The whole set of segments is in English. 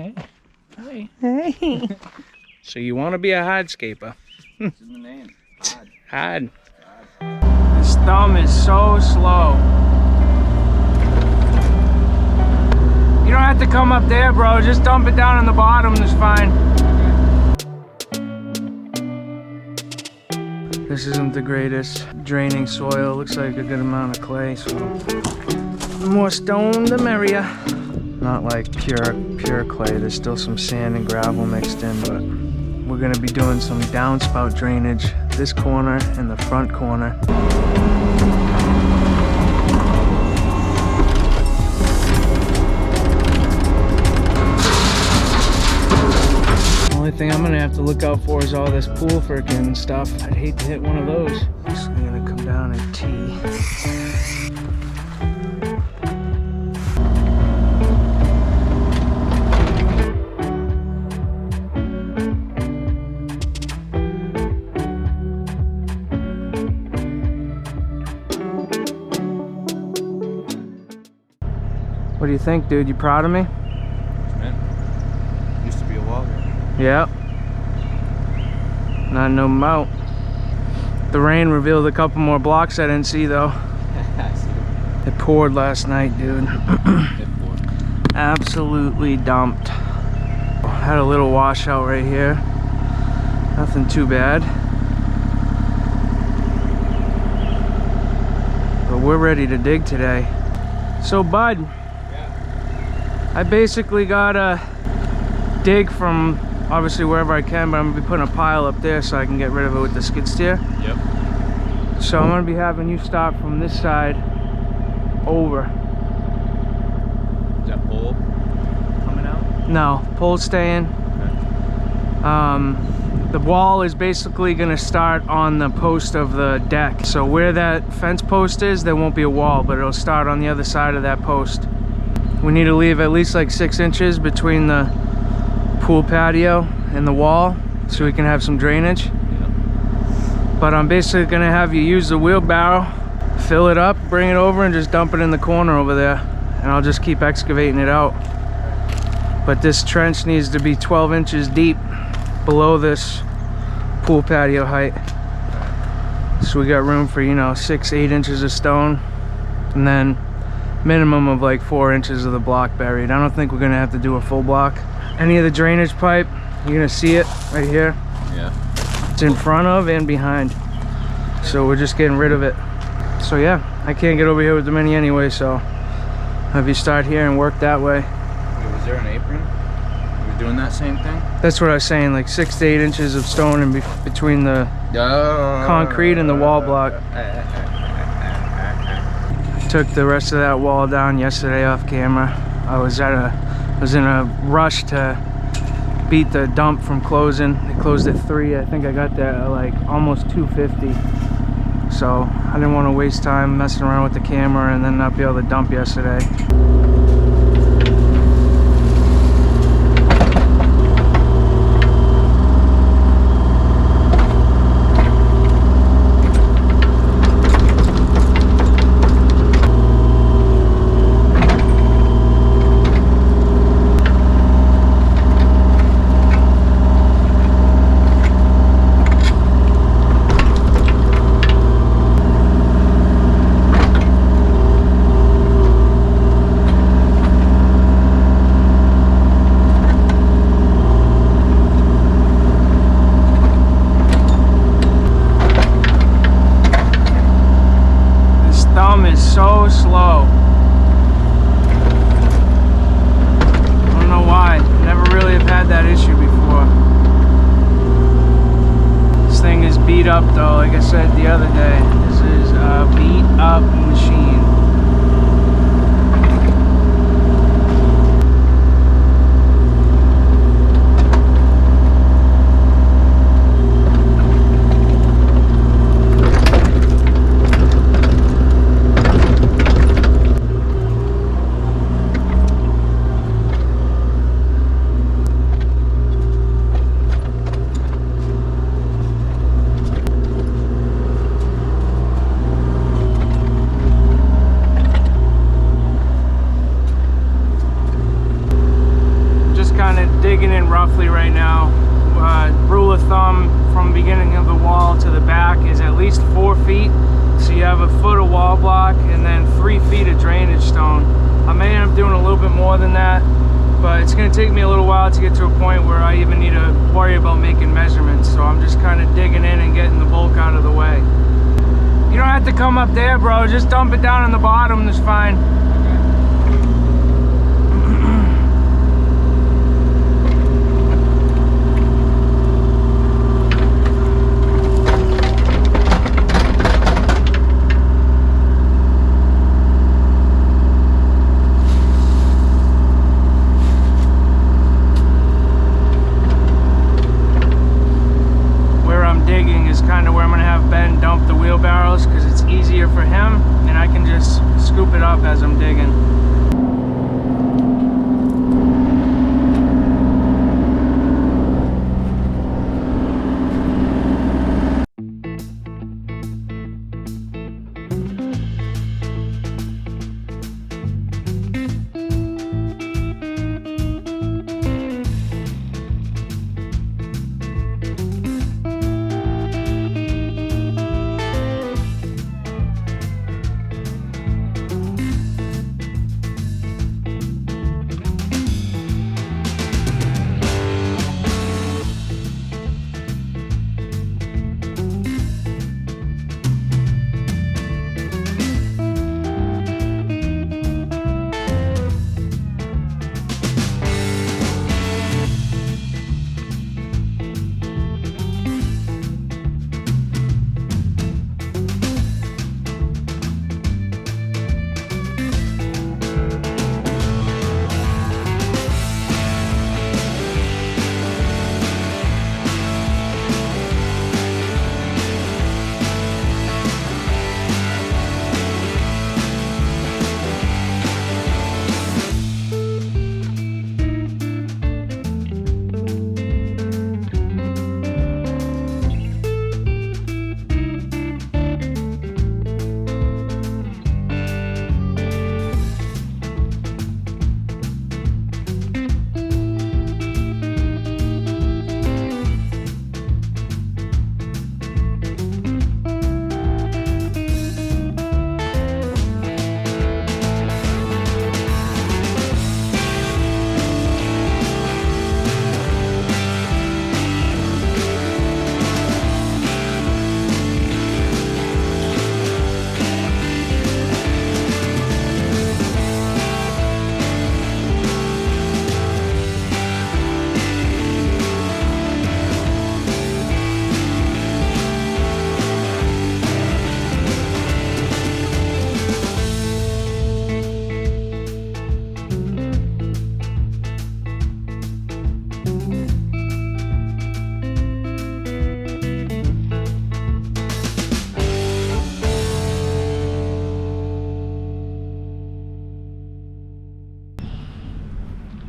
Hey. Hi. Hey. So you want to be a hardscaper? What's in the name? Hard. This thumb is so slow. You don't have to come up there, bro. Just dump it down in the bottom. It's fine. This isn't the greatest draining soil. Looks like a good amount of clay, so the more stone, the merrier. Not like pure clay. There's still some sand and gravel mixed in, but we're gonna be doing some downspout drainage this corner and the front corner. Only thing I'm gonna have to look out for is all this pool frickin' stuff. I'd hate to hit one of those. Just gonna come down and tee. What do you think, dude? You proud of me? Man, used to be a wall here. Yep. Not no moat. The rain revealed a couple more blocks I didn't see though. I see. It poured last night, dude. Absolutely dumped. Had a little washout right here. Nothing too bad. But we're ready to dig today. So, bud, I basically gotta dig from obviously wherever I can, but I'm gonna be putting a pile up there so I can get rid of it with the skid steer. Yep. So I'm gonna be having you start from this side over. Is that pole coming out? No, pole's staying. Okay. The wall is basically gonna start on the post of the deck. So where that fence post is, there won't be a wall, but it'll start on the other side of that post. We need to leave at least like 6 inches between the pool patio and the wall so we can have some drainage. Yep. But I'm basically gonna have you use the wheelbarrow, fill it up, bring it over, and just dump it in the corner over there. And I'll just keep excavating it out. But this trench needs to be 12 inches deep below this pool patio height. So we got room for, you know, 6-8 inches of stone, and then minimum of like 4 inches of the block buried. I don't think we're gonna have to do a full block. Any of the drainage pipe, you're gonna see it right here. Yeah. It's in front of and behind. So we're just getting rid of it. So yeah, I can't get over here with the Mini anyway, so have you start here and work that way. Wait, was there an apron? Are we doing that same thing? That's what I was saying, like 6 to 8 inches of stone in between the concrete and the wall block. Took the rest of that wall down yesterday off camera. I was in a rush to beat the dump from closing. They closed at 3. I think I got there at like almost 2:50. So I didn't want to waste time messing around with the camera and then not be able to dump yesterday. roughly right now. Rule of thumb from beginning of the wall to the back is at least 4 feet. So you have a foot of wall block and then 3 feet of drainage stone. I may end up doing a little bit more than that, but it's going to take me a little while to get to a point where I even need to worry about making measurements. So I'm just kind of digging in and getting the bulk out of the way. You don't have to come up there, bro. Just dump it down in the bottom. It's fine. Because it's easier for him and I can just scoop it up as I'm digging.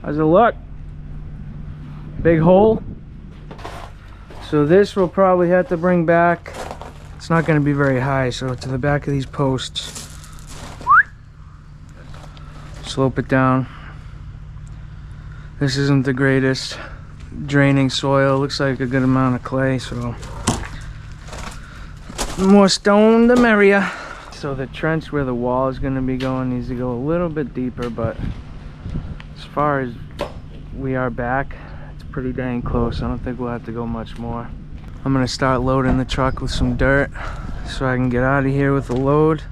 How's it look? Big hole. So this we'll probably have to bring back. It's not going to be very high, so to the back of these posts. Slope it down. This isn't the greatest draining soil. Looks like a good amount of clay, so the more stone the merrier. So the trench where the wall is going to be going needs to go a little bit deeper, but as far as we are back, it's pretty dang close. I don't think we'll have to go much more. I'm gonna start loading the truck with some dirt so I can get out of here with the load.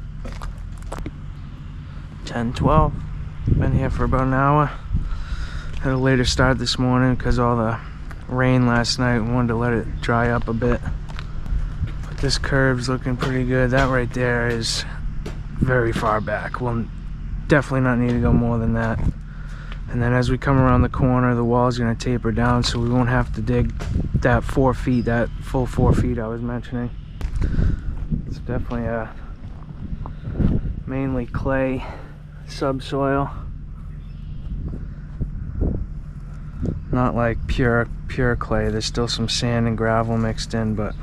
10:12. Been here for about an hour. Had a later start this morning because all the rain last night. Wanted to let it dry up a bit. But this curve's looking pretty good. That right there is very far back. We'll definitely not need to go more than that. And then as we come around the corner, the wall's gonna taper down, so we won't have to dig that 4 feet, that full 4 feet I was mentioning. It's definitely a mainly clay subsoil. Not like pure clay. There's still some sand and gravel mixed in, but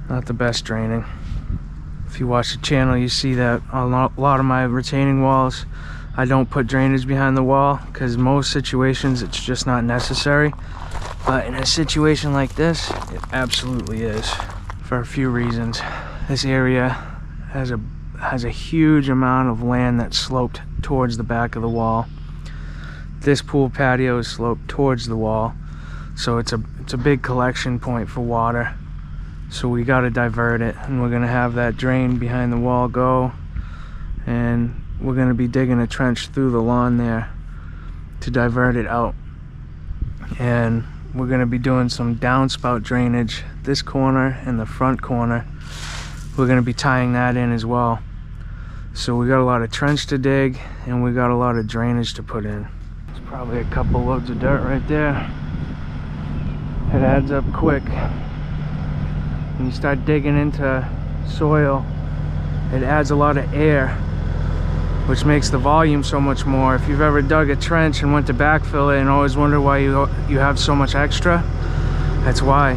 not the best draining. If you watch the channel, you see that a lot of my retaining walls I don't put drainage behind the wall because most situations it's just not necessary. But in a situation like this, it absolutely is, for a few reasons. This area has a huge amount of land that's sloped towards the back of the wall. This pool patio is sloped towards the wall, so it's a big collection point for water. So we got to divert it, and we're going to have that drain behind the wall go, and we're going to be digging a trench through the lawn there to divert it out. And we're going to be doing some downspout drainage this corner and the front corner. We're going to be tying that in as well. So we got a lot of trench to dig, and we got a lot of drainage to put in. It's probably a couple loads of dirt right there. It adds up quick. When you start digging into soil, it adds a lot of air, which makes the volume so much more. If you've ever dug a trench and went to backfill it and always wonder why you have so much extra, that's why.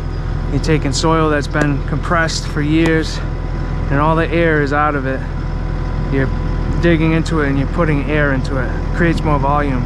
You're taking soil that's been compressed for years and all the air is out of it. You're digging into it and you're putting air into it. It creates more volume.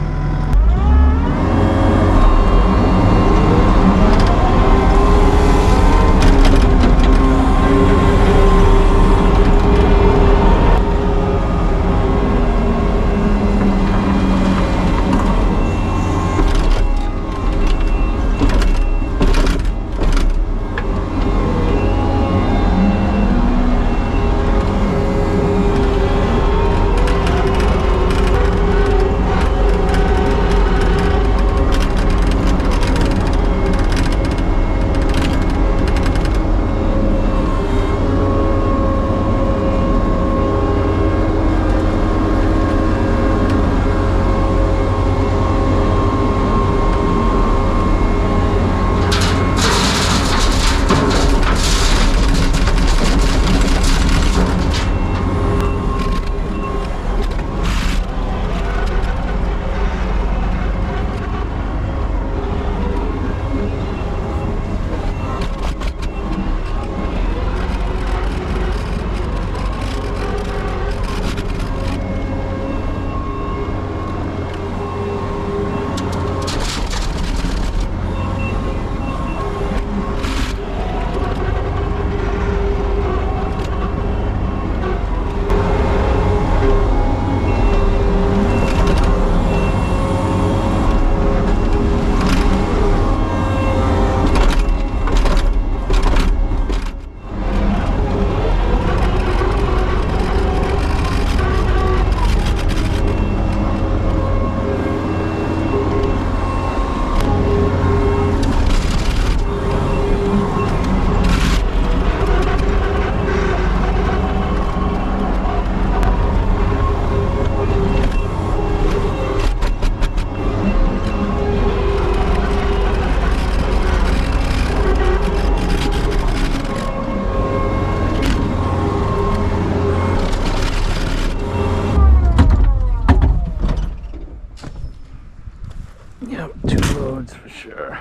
Yep, 2 loads for sure.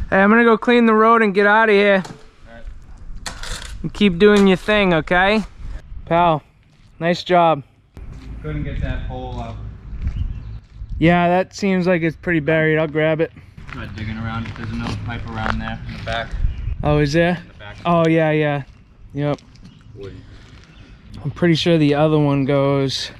Hey, I'm gonna go clean the road and get out of here. Alright. And keep doing your thing, okay? Pal, nice job. Couldn't get that hole out. Yeah, that seems like it's pretty buried. I'll grab it. Try digging around if there's another pipe around there in the back. Oh, is there? In the back. Oh, yeah, yeah. Yep. Wooden. I'm pretty sure the other one goes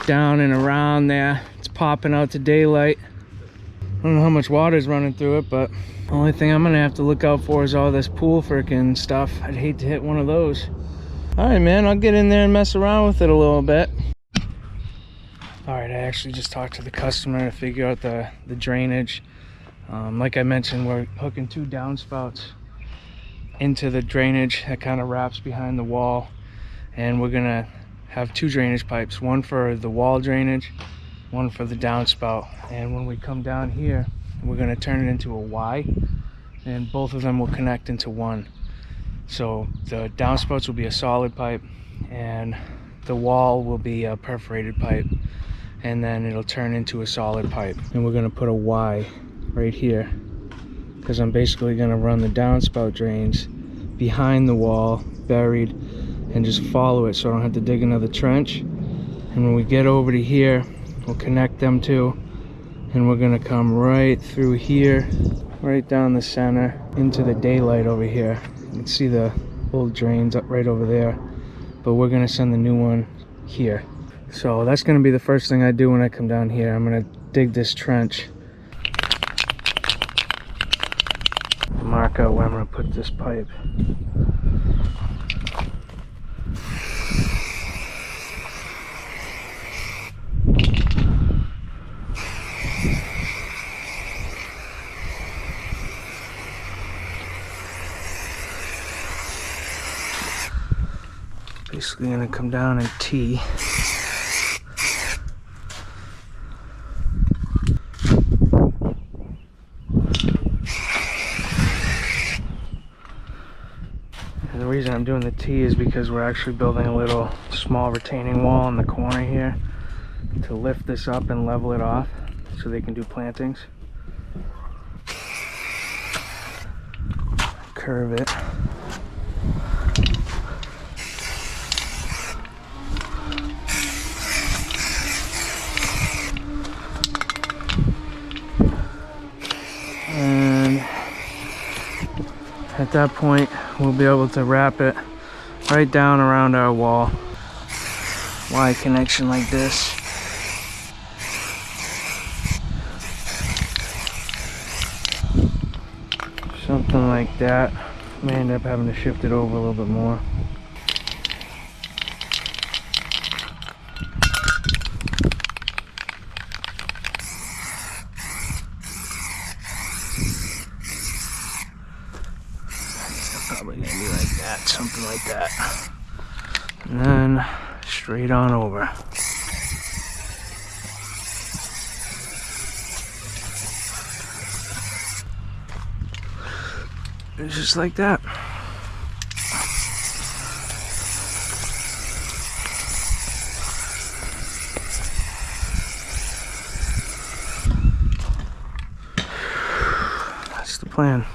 down and around there. It's popping out to daylight. I don't know how much water's running through it, but the only thing I'm gonna have to look out for is all this pool frickin' stuff. I'd hate to hit one of those. All right, man, I'll get in there and mess around with it a little bit. All right, I actually just talked to the customer to figure out the drainage. Like I mentioned, we're hooking 2 downspouts into the drainage that kind of wraps behind the wall, and we're gonna have 2 drainage pipes, one for the wall drainage, one for the downspout. And when we come down here, we're gonna turn it into a Y, and both of them will connect into one. So the downspouts will be a solid pipe and the wall will be a perforated pipe, and then it'll turn into a solid pipe. And we're gonna put a Y right here, because I'm basically gonna run the downspout drains behind the wall, buried, and just follow it so I don't have to dig another trench. And when we get over to here, we'll connect them two. And we're gonna come right through here, right down the center, into the daylight over here. You can see the old drains up right over there. But we're gonna send the new one here. So that's gonna be the first thing I do when I come down here. I'm gonna dig this trench. Mark out where I'm gonna put this pipe. Basically gonna come down and tee. And the reason I'm doing the tee is because we're actually building a little small retaining wall in the corner here to lift this up and level it off so they can do plantings. Curve it. And at that point, we'll be able to wrap it right down around our wall. Y connection like this. Something like that. May end up having to shift it over a little bit more. Probably gonna be like that, something like that. And then straight on over. It's just like that. That's the plan.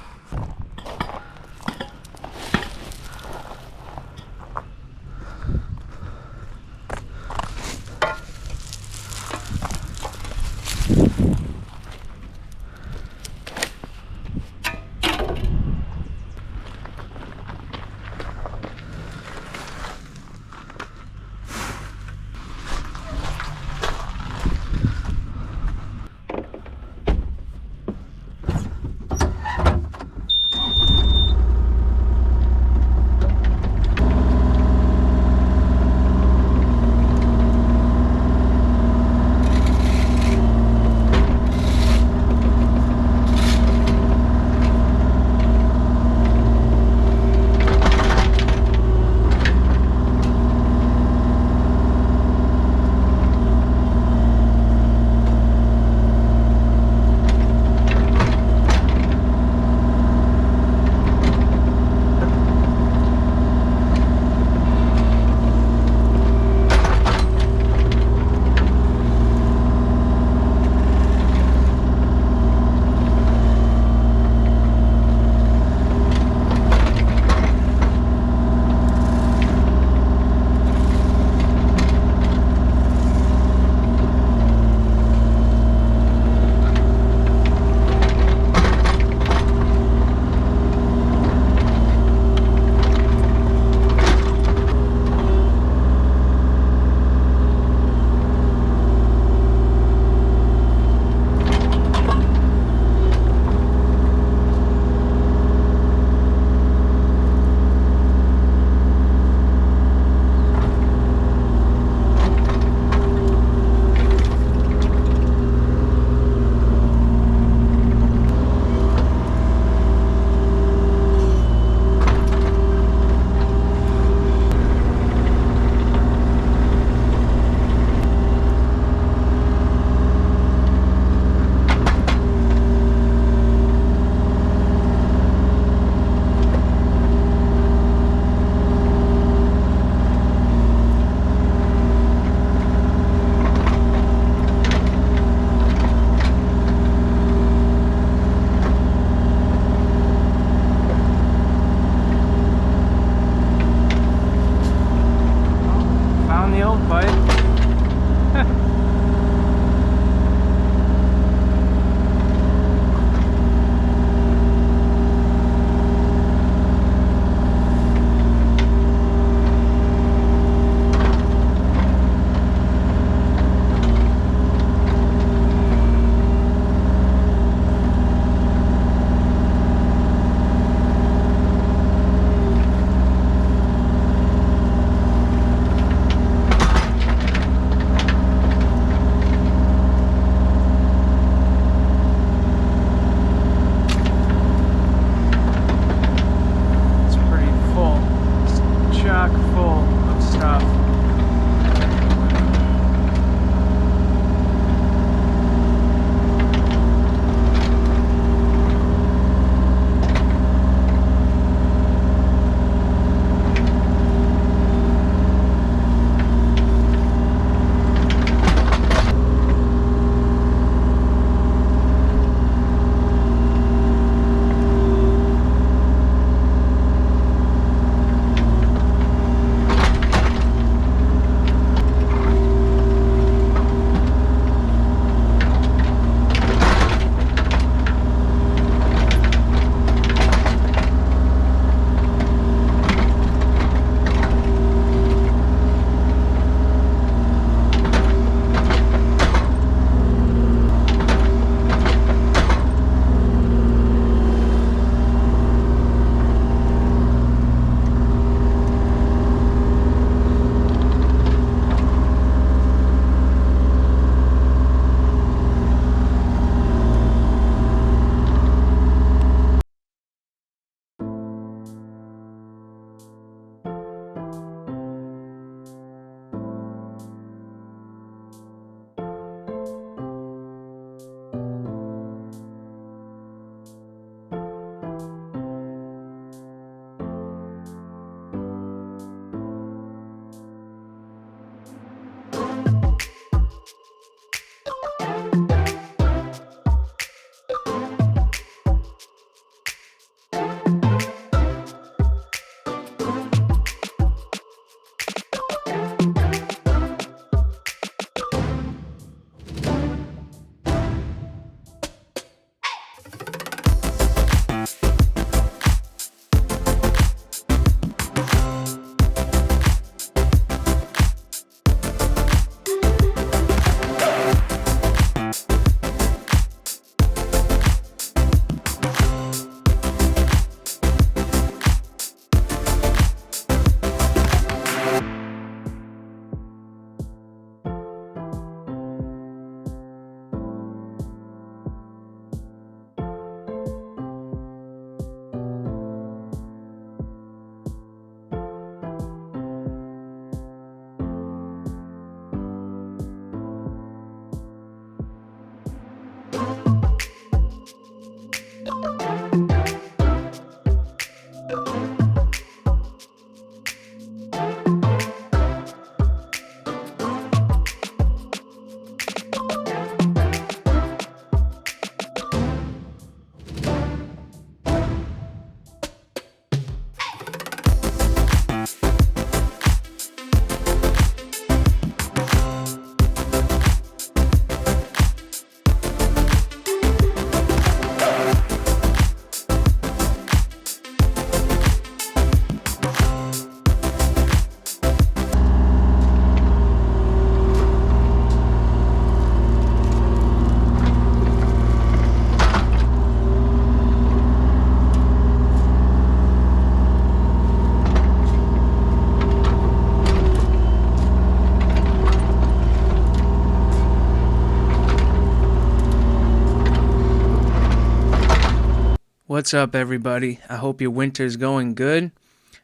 What's up, everybody? I hope your winter's going good,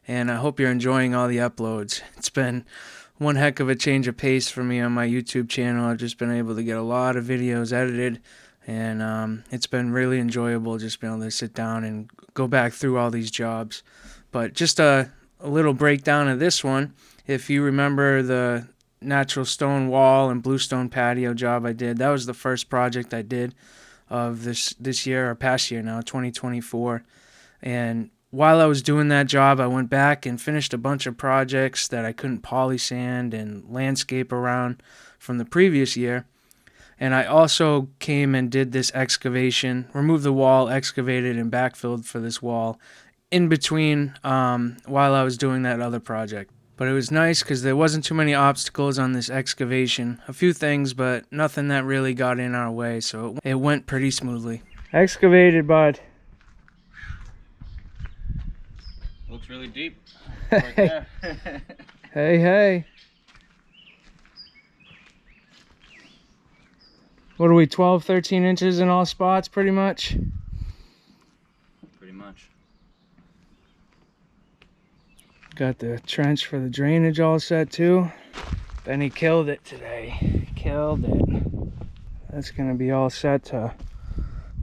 and I hope you're enjoying all the uploads. It's been one heck of a change of pace for me on my YouTube channel. I've just been able to get a lot of videos edited, and it's been really enjoyable just being able to sit down and go back through all these jobs. But just a little breakdown of this one. If you remember the natural stone wall and bluestone patio job I did, that was the first project I did of this year, or past year now, 2024. And while I was doing that job, I went back and finished a bunch of projects that I couldn't poly sand and landscape around from the previous year. And I also came and did this excavation, removed the wall, excavated and backfilled for this wall in between while I was doing that other project. But it was nice because there wasn't too many obstacles on this excavation. A few things, but nothing that really got in our way, so it went pretty smoothly. Excavated, bud. Looks really deep. Right there. Hey, hey. What are we, 12, 13 inches in all spots, pretty much? Pretty much. Got the trench for the drainage all set too. Benny killed it today. Killed it. That's gonna be all set to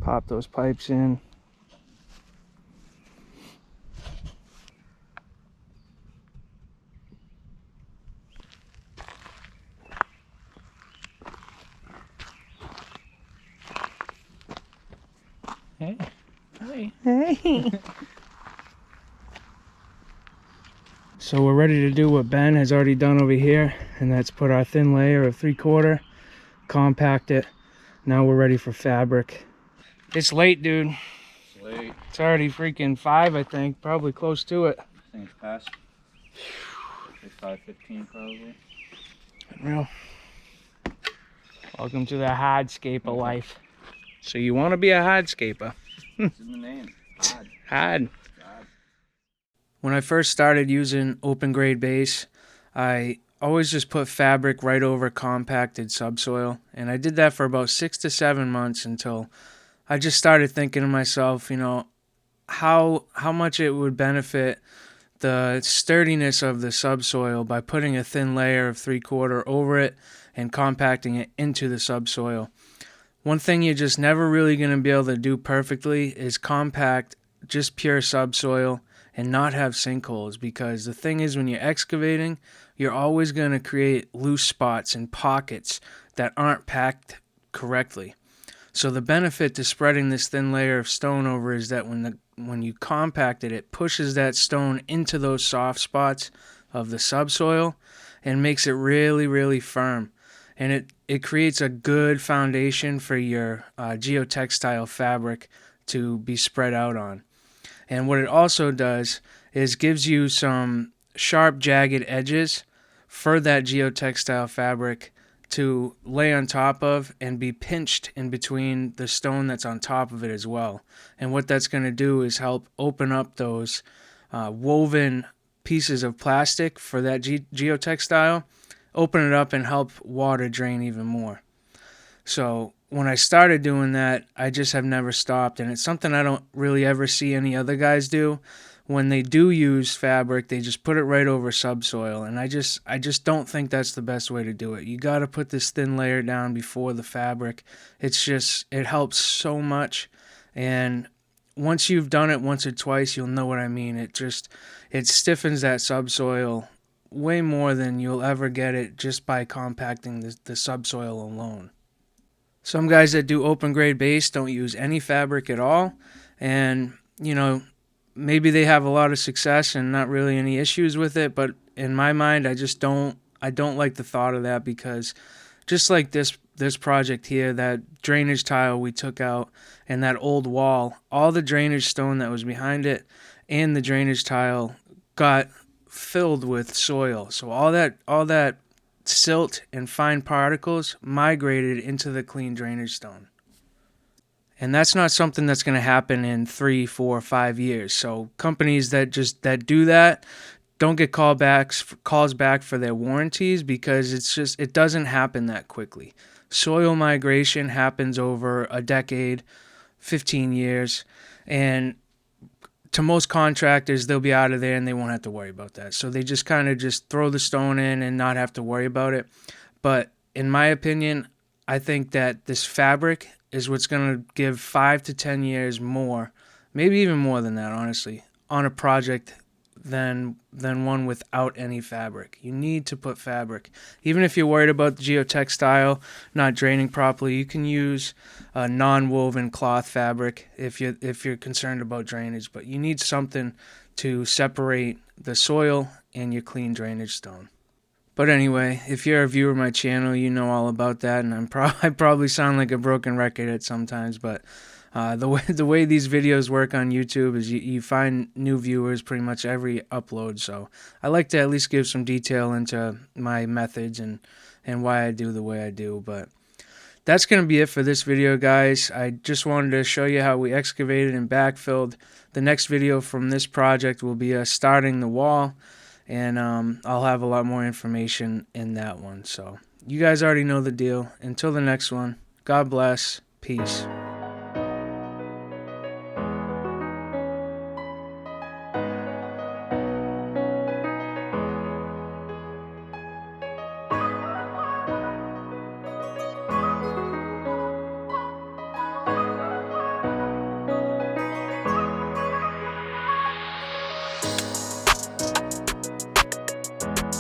pop those pipes in. Hey. Hi. Hey. So we're ready to do what Ben has already done over here, and that's put our thin layer of 3/4, compact it. Now we're ready for fabric. It's late, dude. It's late. It's already freaking 5, I think, probably close to it. I think it's past. It's 5:15 probably. Real. Welcome to the hardscaper life. So you want to be a hardscaper? It's in the name. Hard. Hard. God. When I first started using open grade base, I always just put fabric right over compacted subsoil, and I did that for about 6 to 7 months until I just started thinking to myself, you know, how much it would benefit the sturdiness of the subsoil by putting a thin layer of 3/4 over it and compacting it into the subsoil. One thing you're just never really going to be able to do perfectly is compact just pure subsoil and not have sinkholes, because the thing is, when you're excavating, you're always going to create loose spots and pockets that aren't packed correctly. So the benefit to spreading this thin layer of stone over is that when you compact it, it pushes that stone into those soft spots of the subsoil and makes it really, really firm. And it creates a good foundation for your geotextile fabric to be spread out on. And what it also does is gives you some sharp, jagged edges for that geotextile fabric to lay on top of and be pinched in between the stone that's on top of it as well. And what that's going to do is help open up those woven pieces of plastic for that geotextile, open it up and help water drain even more. So when I started doing that, I just have never stopped, and it's something I don't really ever see any other guys do. When they do use fabric, they just put it right over subsoil, and I just don't think that's the best way to do it. You got to put this thin layer down before the fabric. It helps so much, and once you've done it once or twice, you'll know what I mean. It stiffens that subsoil way more than you'll ever get it just by compacting the subsoil alone. Some guys that do open grade base don't use any fabric at all, and you know, maybe they have a lot of success and not really any issues with it, but in my mind, I don't like the thought of that, because just like this project here, that drainage tile we took out and that old wall, all the drainage stone that was behind it and the drainage tile got filled with soil. So all that silt and fine particles migrated into the clean drainage stone. And that's not something that's going to happen in 3, 4, 5 years. So companies that do that don't get calls back for their warranties, because it doesn't happen that quickly. Soil migration happens over a decade, 15 years, and to most contractors, they'll be out of there and they won't have to worry about that. So they just kind of just throw the stone in and not have to worry about it. But in my opinion, I think that this fabric is what's going to give 5 to 10 years more, maybe even more than that, honestly, on a project than one without any fabric. You need to put fabric. Even if you're worried about the geotextile not draining properly, you can use a non-woven cloth fabric if you're concerned about drainage, but you need something to separate the soil and your clean drainage stone. But anyway, if you're a viewer of my channel, you know all about that, and I probably sound like a broken record at sometimes, but the way these videos work on YouTube is you find new viewers pretty much every upload. So I like to at least give some detail into my methods and why I do the way I do. But that's going to be it for this video, guys. I just wanted to show you how we excavated and backfilled. The next video from this project will be starting the wall, and I'll have a lot more information in that one. So you guys already know the deal. Until the next one, God bless. Peace.